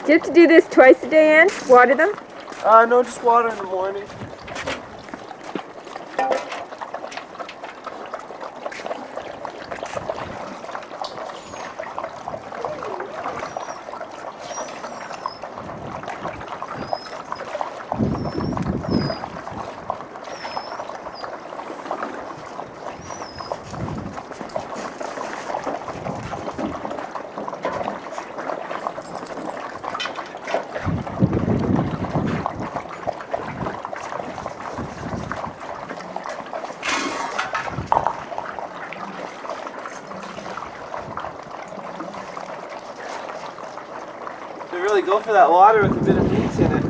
Do you have to do this twice a day, Ann? Water them? No, just water in the morning. They really go for that water with a bit of meat in it.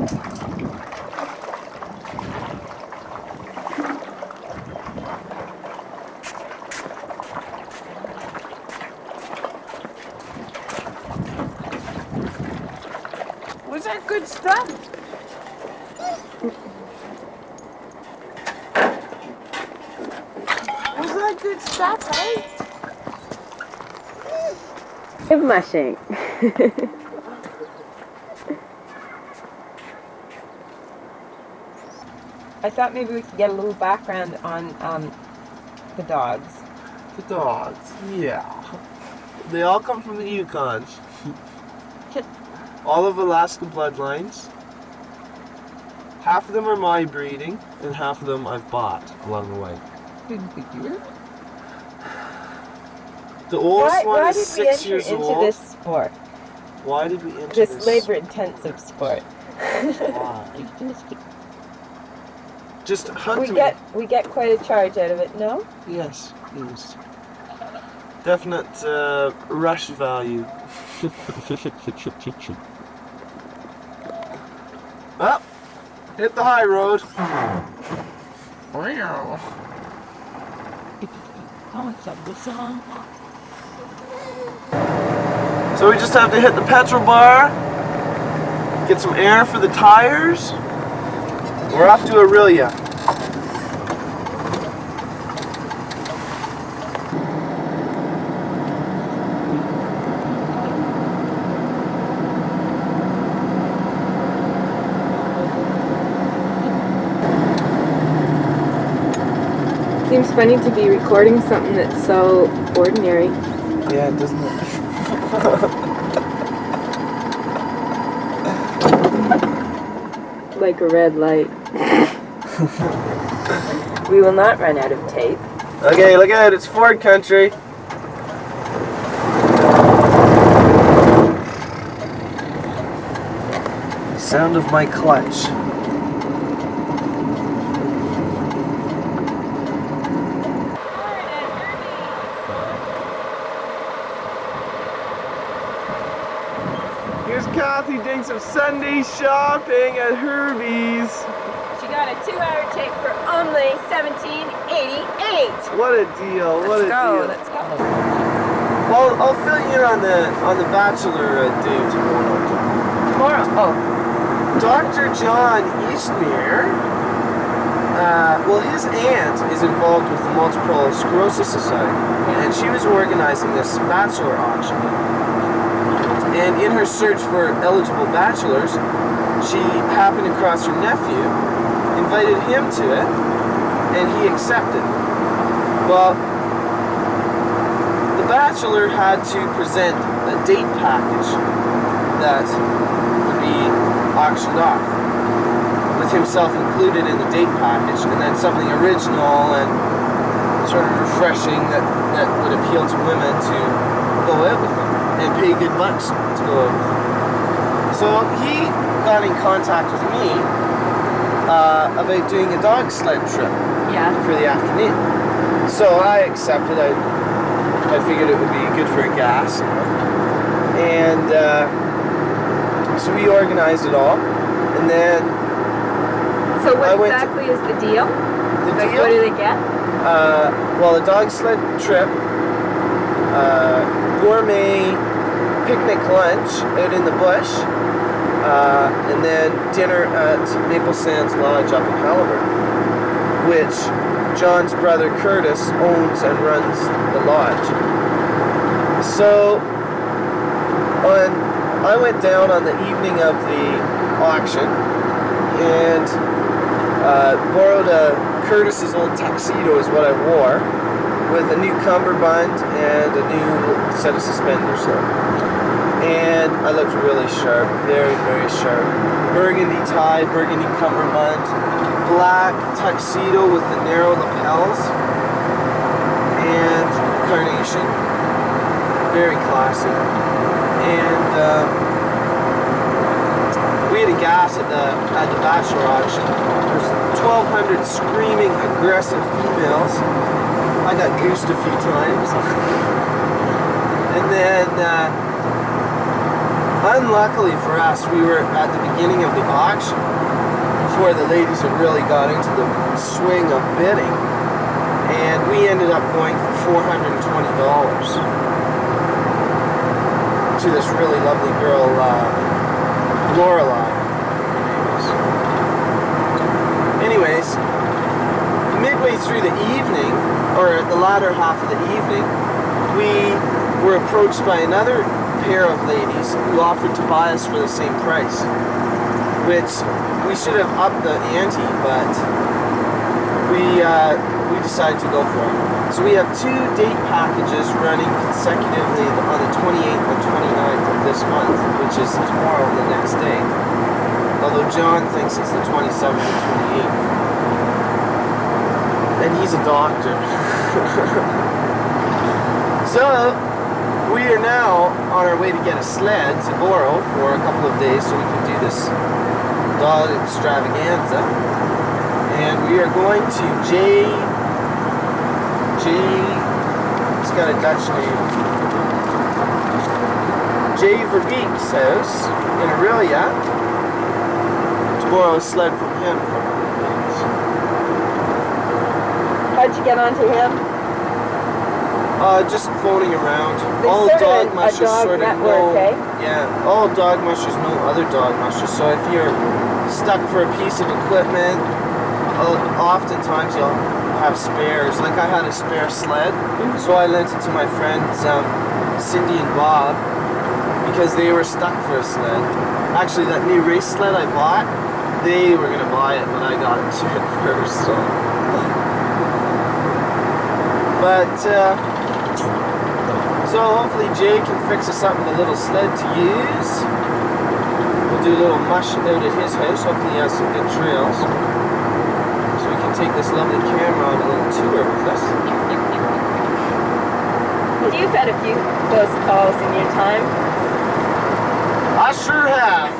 Was that good stuff? Was that good stuff, eh? Give mushing. I thought maybe we could get a little background on the dogs. The dogs, yeah. They all come from the Yukon. All of Alaskan bloodlines. Half of them are my breeding, and half of them I've bought along the way. The oldest one is 6 years old. Why did we enter into this sport? Why did we enter this labor-intensive sport? Why? Just hunt we get quite a charge out of it, no? Yes, yes. Definite rush value. Well, hit the high road. So we just have to hit the petrol bar, get some air for the tires. We're off to Orillia. Seems funny to be recording something that's so ordinary. Yeah, doesn't it? Like a red light. We will not run out of tape. Okay, look at it. It's Ford country. Sound of my clutch. Here's Kathy doing some Sunday shopping at Herbie's. She got a 2-hour tape for only $17.88. What a deal! What a deal! Let's go. Well, I'll fill you in on the Bachelor day tomorrow. Tomorrow? Oh. Dr. John Eastmere, well, his aunt is involved with the Multiple Sclerosis Society, and she was organizing this Bachelor auction. And in her search for eligible bachelors, she happened across her nephew invited him to it, and he accepted. Well, the bachelor had to present a date package that would be auctioned off, with himself included in the date package, and then something original and sort of refreshing that would appeal to women to go out with them and pay good bucks to go out with them. So he got in contact with me about doing a dog sled trip for the afternoon. So I accepted. I figured it would be good for gas, and so we organized it all, and then. So what exactly is the deal? The deal? What do they get? Well, a dog sled trip, gourmet picnic lunch out in the bush, and then dinner at Maple Sands Lodge up in Halliburton, which John's brother Curtis owns and runs the lodge. So I went down on the evening of the auction and borrowed Curtis's old tuxedo is what I wore, with a new cummerbund and a new set of suspenders on. And I looked really sharp, very, very sharp. Burgundy tie, burgundy cummerbund, black tuxedo with the narrow lapels, and carnation. Very classy. And we had a gas at the bachelor auction. There's 1,200 screaming, aggressive females. I got goosed a few times. And then, unluckily for us, we were at the beginning of the auction before the ladies had really got into the swing of bidding. And we ended up going for $420 to this really lovely girl, Lorelei. Anyways, midway through the evening, or the latter half of the evening, we were approached by another pair of ladies who offered to buy us for the same price, which we should have upped the ante, but we decided to go for it. So we have 2 date packages running consecutively on the 28th and 29th of this month, which is tomorrow and the next day. Although John thinks it's the 27th and 28th. And he's a doctor. So, we are now on our way to get a sled to borrow for a couple of days so we can do this dog extravaganza. And we are going to it's got a Dutch name. J. Verbeek's house in Orillia to borrow a sled from him for a couple of days. How'd you get onto him? Just phoning around. There's all sort dog of mushers a dog sort of network, know. eh? Yeah, all dog mushers know other dog mushers. So if you're stuck for a piece of equipment, oftentimes you'll have spares. Like I had a spare sled, so I lent it to my friends Cindy and Bob because they were stuck for a sled. Actually, that new race sled I bought, they were gonna buy it, but I got into it first. So. But so hopefully Jay can fix us up with a little sled to use. We'll do a little mush out at his house. Hopefully he has some good trails. Take this lovely camera on a little tour with us. You've had a few close calls in your time. I sure have.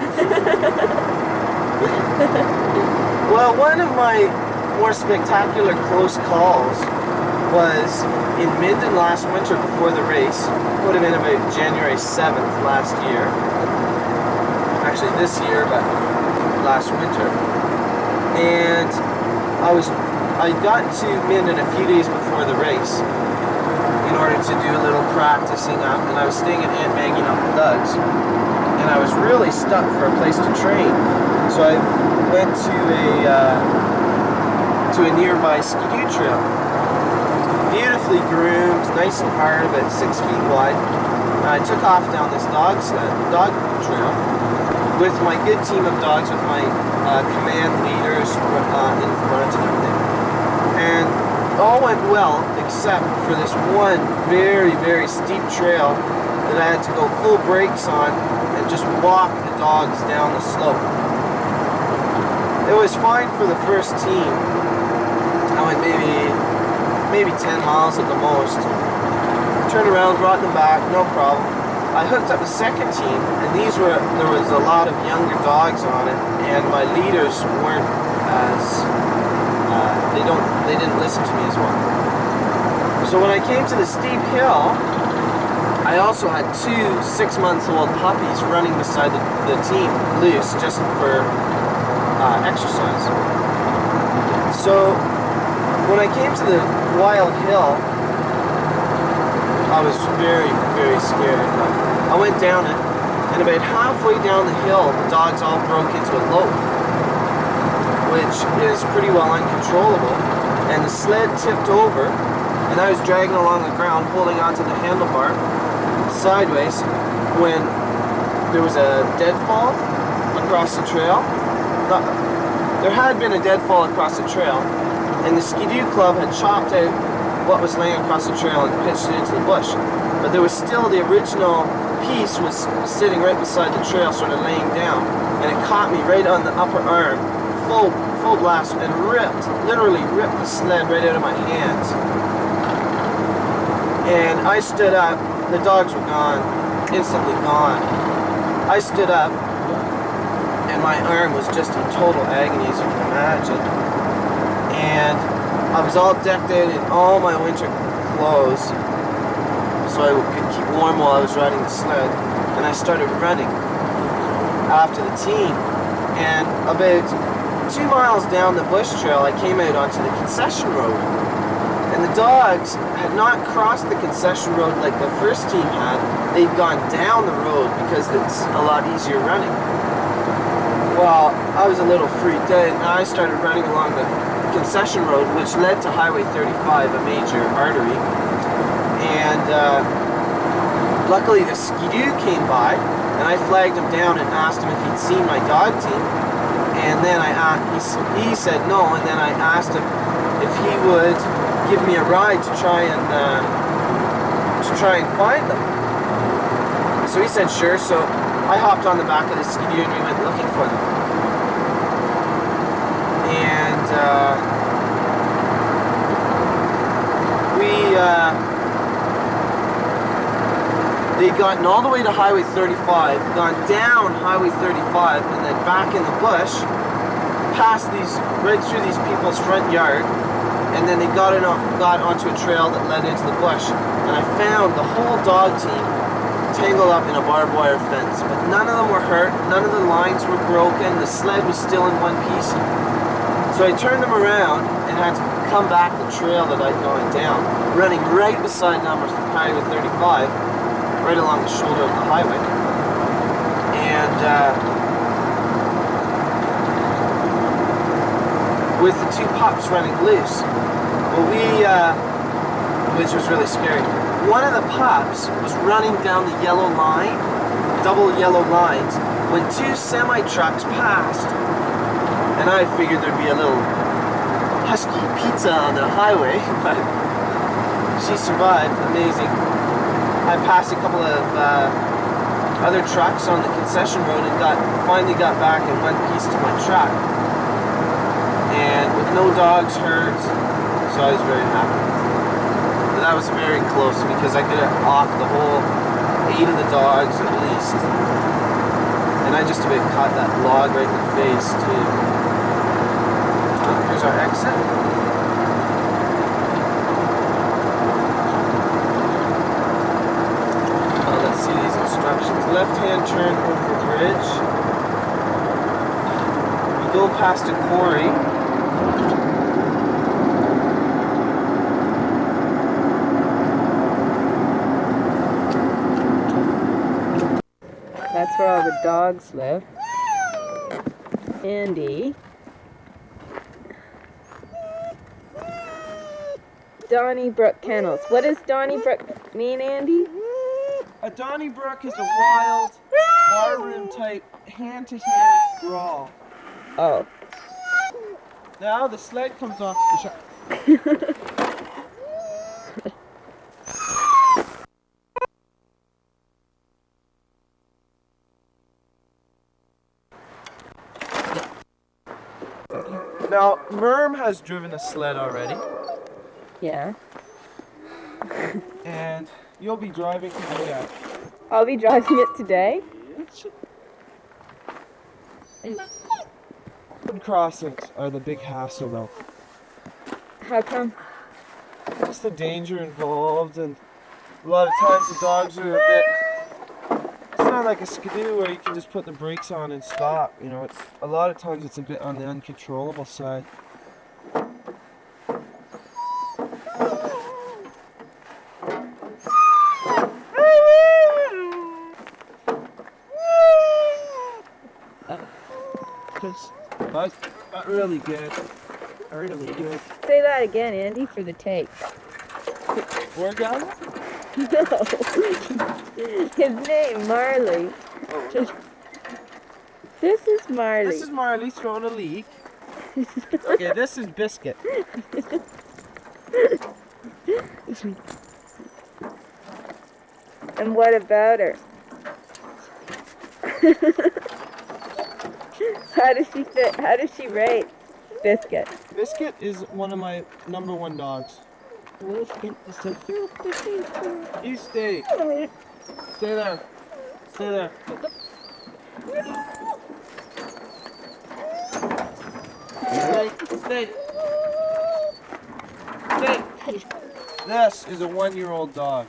Well, one of my more spectacular close calls was in Minden last winter before the race. Would have been about January 7th last year. Actually this year, but last winter. And I got to Minden a few days before the race in order to do a little practicing up, and I was staying at Aunt Maggie and Uncle Doug's, and I was really stuck for a place to train. So I went to a nearby ski trail, beautifully groomed, nice and hard, about 6 feet wide. And I took off down this dog trail, with my good team of dogs, with my command leaders in front and everything. And all went well, except for this one very, very steep trail that I had to go full brakes on and just walk the dogs down the slope. It was fine for the first team. I went maybe 10 miles at the most. Turned around, brought them back, no problem. I hooked up the second team, and there was a lot of younger dogs on it, and my leaders weren't as they didn't listen to me as well. So when I came to the steep hill, I also had 2 6-month-old puppies running beside the team, loose, just for exercise. So when I came to the wild hill, I was very, very scared. I went down it, and about halfway down the hill, the dogs all broke into a lope, which is pretty well uncontrollable, and the sled tipped over, and I was dragging along the ground, holding onto the handlebar sideways, when there was a deadfall across the trail. There had been a deadfall across the trail, and the Skidoo Club had chopped out what was laying across the trail and pitched it into the bush. But there was still the original piece was sitting right beside the trail, sort of laying down, and it caught me right on the upper arm, full blast, and literally ripped the sled right out of my hands. And I stood up. The dogs were gone, instantly gone. I stood up, and my arm was just in total agony, as you can imagine. And I was all decked out in all my winter clothes, so I could keep warm while I was riding the sled. And I started running after the team. And about 2 miles down the bush trail, I came out onto the concession road. And the dogs had not crossed the concession road like the first team had. They'd gone down the road because it's a lot easier running. Well, I was a little freaked out, and I started running along the concession road, which led to Highway 35, a major artery. And luckily the Skidoo came by, and I flagged him down and asked him if he'd seen my dog team. And then he said no, and then I asked him if he would give me a ride to try and find them. So he said sure, so I hopped on the back of the Skidoo and we went looking for them. And they'd gotten all the way to Highway 35, gone down Highway 35, and then back in the bush, right through these people's front yard, and then they got onto a trail that led into the bush. And I found the whole dog team tangled up in a barbed wire fence, but none of them were hurt, none of the lines were broken, the sled was still in one piece. So I turned them around and had to come back the trail that I'd gone down, running right beside Highway 35, right along the shoulder of the highway. And with the 2 pups running loose, which was really scary. One of the pups was running down the yellow line, double yellow lines, when 2 semi-trucks passed. And I figured there'd be a little husky pizza on the highway, but she survived, amazing. I passed a couple of other trucks on the concession road and finally got back in one piece to my truck. And with no dogs hurt, so I was very happy. But that was very close because I could have offed the whole 8 of the dogs at least. And I just about caught that log right in the face too. Here's our exit. Let's see these instructions. Left-hand turn over the bridge. We go past a quarry. That's where all the dogs live. Andy. Donnybrook Kennels. What does Donnybrook mean, Andy? A Donnybrook is a wild barroom type hand-to-hand brawl. Oh. Now the sled comes off the shop. Now, Merm has driven a sled already, Yeah. and you'll be driving today. I'll be driving it today. Road crossings are the big hassle, though. How come? Just the danger involved, and a lot of times the dogs are a bit. It's not like a skidoo where you can just put the brakes on and stop. You know, it's a lot of times it's a bit on the uncontrollable side. But really good. Really good. Say that again, Andy, for the tape. Orgasm? No. His name, Marley. This is Marley. This is Marley throwing a leak. Okay, this is Biscuit. And what about her? How does she fit? How does she rate Biscuit? Biscuit is one of my number one dogs. You stay. Stay there. Stay there. Stay. Stay. This is a 1-year-old dog.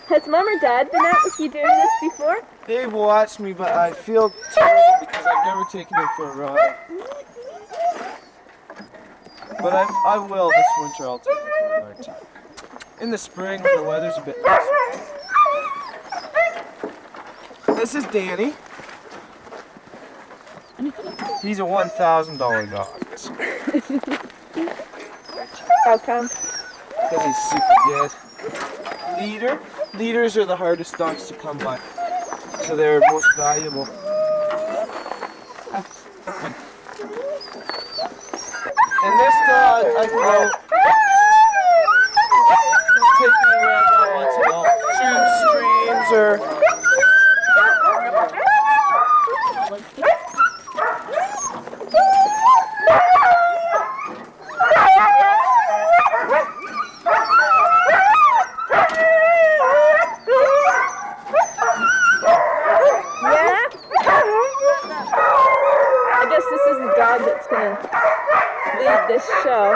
Has Mom or Dad been out with you doing this before? They've watched me, but I feel terrible because I've never taken them for a ride. But I will this winter. I'll take them for a ride too. In the spring, when the weather's a bit nicer. This is Danny. He's a $1,000 dog. How come? Because he's super good. Leaders are the hardest dogs to come by. So they're most valuable. And this dog, I can go take me wherever I want to go. Through streams or... That's going to lead this show.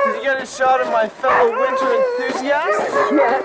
Did you get a shot of my fellow winter enthusiasts? Yeah.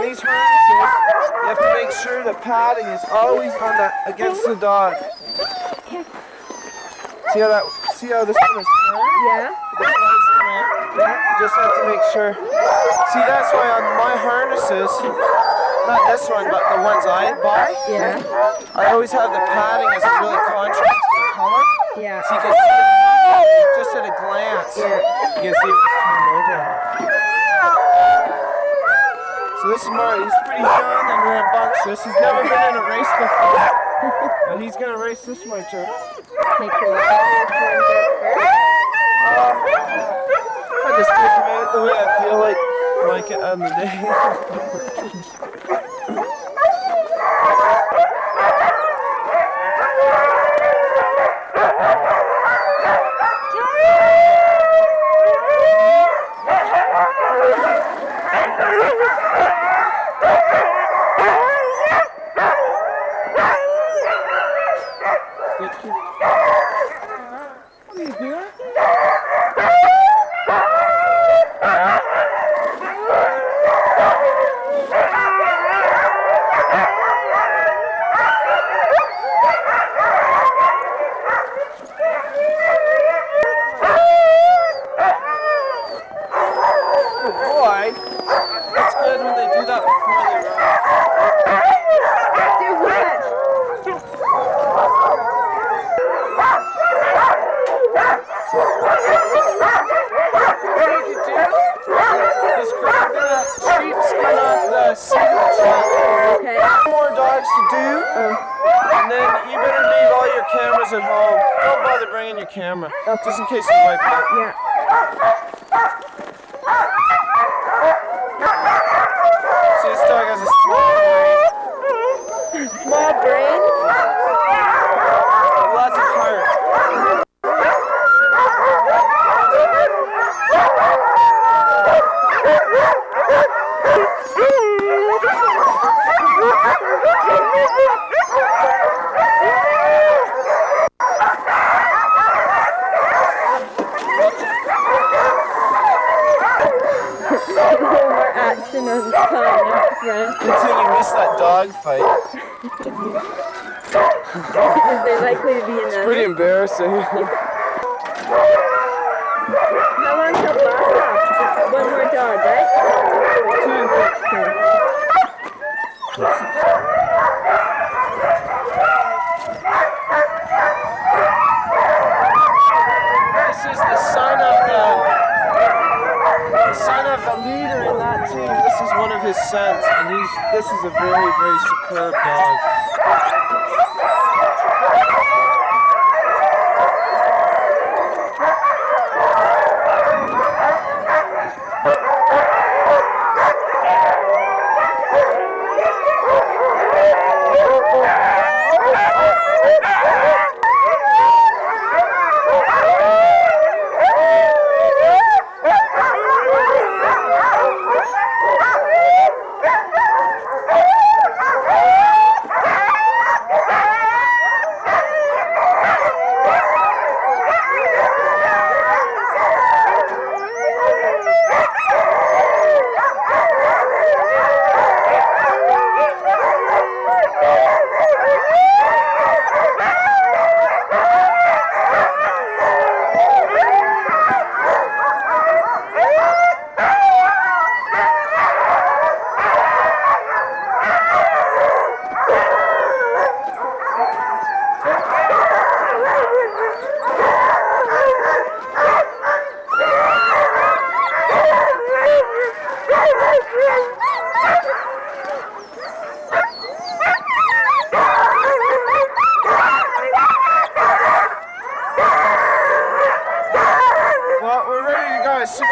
on these harnesses, you have to make sure the padding is always on against the dog. See how this one is turned? Yeah. The flies come in. Yeah. You just have to make sure. See, that's why on my harnesses, not this one, but the ones I buy, I always have the padding as a really contrasting color. Yeah. So you can see it just at a glance. You can see it's turned over. So this is Marty. He's pretty young and rambunctious. He's never been in a race before. But he's going to race this winter. Take a look at I just take him out the way I feel like it on the day. At home. Don't bother bringing your camera, just in case you wipe it. Yeah. See, this dog has a small brain. Small brain? Lots of heart. Until you miss that dog fight. Is they likely to be in It's pretty embarrassing. How long till last? One more dog, right? This is the son of the leader in that team. This is one of his sons, and this is a very, very superb dog.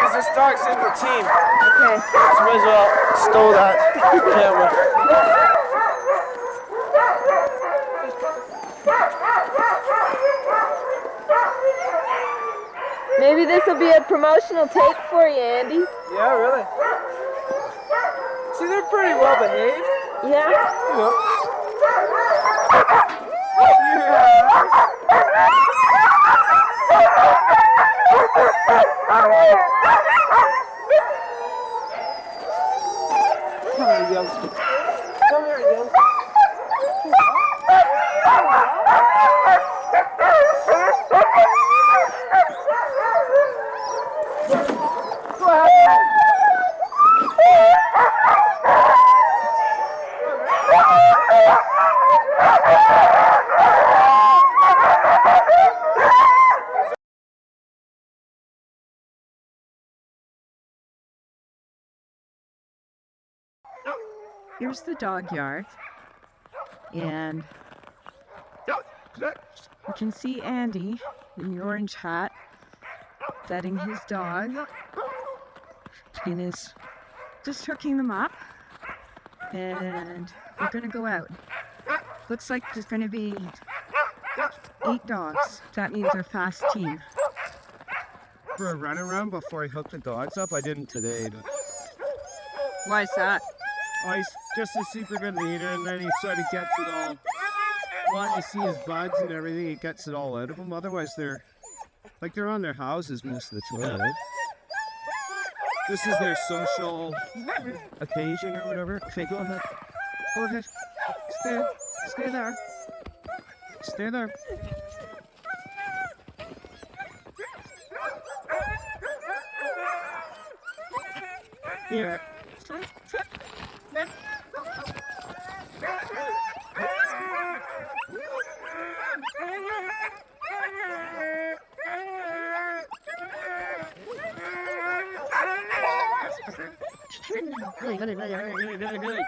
This dog's in the team. Okay. So might as well stow that camera. Maybe this will be a promotional take for you, Andy. Yeah, really. See, they're pretty well behaved. Yeah? Yeah. There we go. Youngs. Come here, Youngs. Here's the dog yard, and you can see Andy in the orange hat petting his dog, and is just hooking them up, and we're going to go out. Looks like there's going to be 8 dogs. That means our fast team. For a run around before I hooked the dogs up, I didn't today. But Why is that? oh, he's just a super good leader, and then he sort of gets it all. Wanting to see his buds and everything, he gets it all out of them. Otherwise, they're on their houses most of the time. Right? This is their social occasion or whatever. Okay, go ahead. Go ahead. Stay there. Stay there. Here. Really.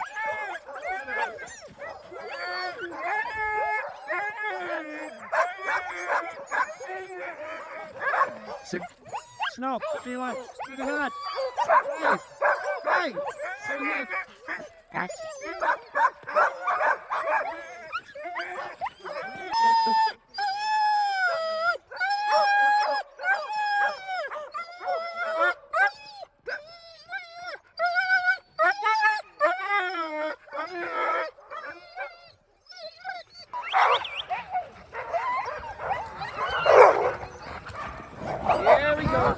Snow, what do you want? Stick ahead. Hey! Here we go.